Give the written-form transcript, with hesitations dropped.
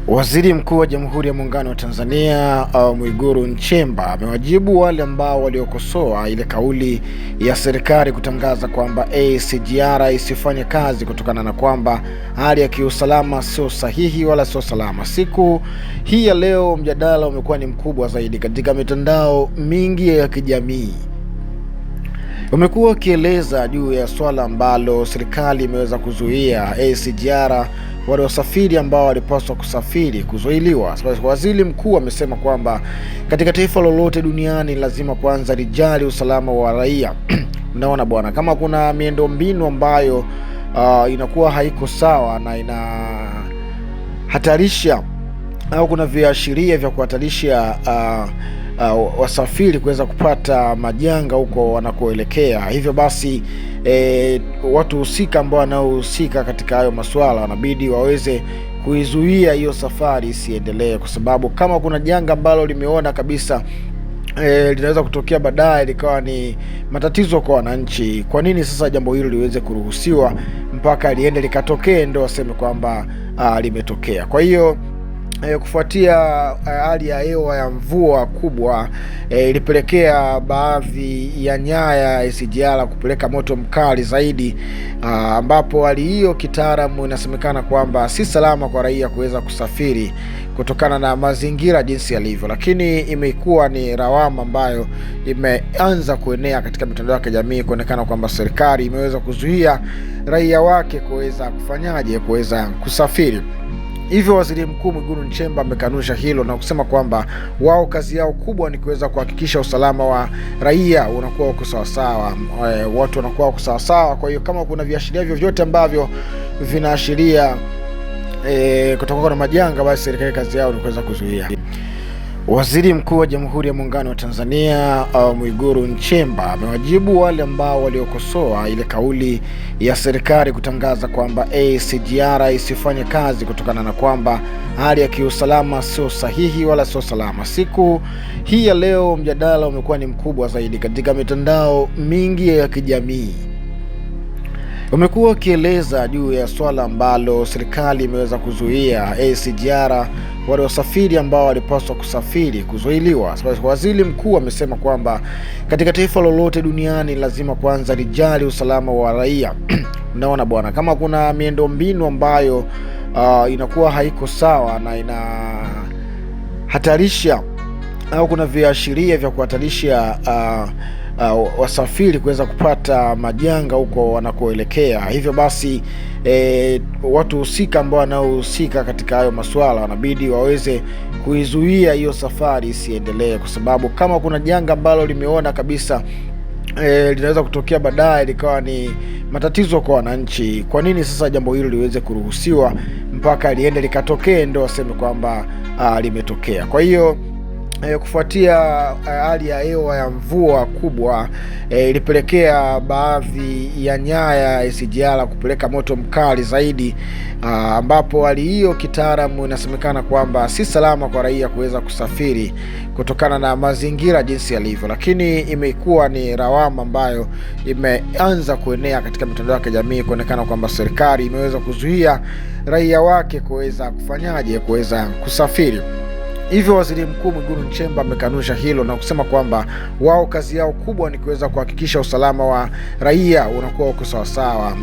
Waziri Mkuu wa Jamhuri ya Muungano wa Tanzania Mwigulu Nchemba amewajibu wale ambao waliokosoa ile kauli ya serikali kutangaza kwamba SGR isifanye kazi kutokana na kwamba hali ya kiusalama sio sahihi wala sio salama. Siku hii ya leo mjadala umekuwa ni mkubwa zaidi katika mitandao mingi ya kijamii. Umekuwa ukieleza juu ya swala ambalo serikali imeweza kuzuia SGR wale wasafiri ambao walipaswa kusafiri kuzuiliwa. Waziri mkuu amesema kwamba katika taifa lolote duniani lazima kwanza lijali usalama wa raia. Unaona bwana, kama kuna miundombinu ambayo inakuwa haiko sawa na inahatarisha au kuna viashiria vya kuhatarisha wasafiri kuweza kupata majanga huko wanakoelekea, hivyo basi watu husika ambao wanaohusika katika hayo masuala wanabidi waweze kuizuia hiyo safari isiendelee, kwa sababu kama kuna janga ambalo limeona kabisa linaweza kutokea baadaye likawa ni matatizo kwa wananchi, kwa nini sasa jambo hilo liweze kuruhusiwa mpaka liende likatokee ndio waseme kwamba limetokea? Kwa hiyo kufuatia hali ya hewa ya mvua kubwa ilipelekea baadhi ya nyaya ya SGR kupeleka moto mkali zaidi, ambapo hali hiyo kitaalamu inasemekana kwamba si salama kwa raia kuweza kusafiri kutokana na mazingira jinsi yalivyo, lakini imekuwa ni lawama ambayo imeanza kuenea katika mitandao ya kijamii kuonekana kwamba serikali imeweza kuzuia raia wake kuweza kusafiri. Hivyo Waziri Mkuu Mwigulu Nchemba amekanusha hilo na kusema kwamba wao kazi yao kubwa ni kuweza kuhakikisha usalama wa raia unakuwa uko sawasawa, watu wanakuwa uko sawasawa. Kwa hiyo kama kuna viashiria vyovyote ambavyo vinaashiria kutoka na majanga, basi serikali kazi yao ni kuweza kuzuia. Waziri Mkuu wa Jamhuri ya Muungano wa Tanzania Mwigulu Nchemba amewajibu wale ambao waliokosoa ile kauli ya serikali kutangaza kwamba SGR isifanye kazi kutokana na kwamba hali ya kiusalama sio sahihi wala sio salama. Siku hii ya leo mjadala umekuwa ni mkubwa zaidi katika mitandao mingi ya kijamii. Umekuwa ukieleza juu ya swala ambalo serikali imeweza kuzuia SGR wale wasafiri ambao walipaswa kusafiri kuzuiliwa. Waziri mkuu amesema kwamba katika taifa lolote duniani lazima kwanza lijali usalama wa raia. Unaona bwana, kama kuna miundombinu ambayo inakuwa haiko sawa na inahatarisha au kuna viashiria vya kuhatarisha wasafiri kuweza kupata majanga huko wanakoelekea, hivyo basi watu husika ambao wanaohusika katika hayo masuala wanabidi waweze kuizuia hiyo safari isiendelee, kwa sababu kama kuna janga ambalo limeona kabisa linaweza kutokea baadaye likawa ni matatizo kwa wananchi, kwa nini sasa jambo hilo liweze kuruhusiwa mpaka liende likatokee ndio waseme kwamba limetokea? Kwa hiyo kufuatia hali ya hewa ya mvua kubwa ilipelekea baadhi ya nyaya ya SGR kupeleka moto mkali zaidi, ambapo hali hiyo kitaalamu inasemekana kwamba si salama kwa raia kuweza kusafiri kutokana na mazingira jinsi yalivyo, lakini imekuwa ni lawama ambayo imeanza kuenea katika mitandao ya kijamii kuonekana kwamba serikali imeweza kuzuia raia wake kuweza kusafiri. Hivyo Waziri Mkuu Mwigulu Nchemba amekanusha hilo na kusema kwamba wao kazi yao kubwa ni kuweza kuhakikisha usalama wa raia unakuwa uko sawasawa.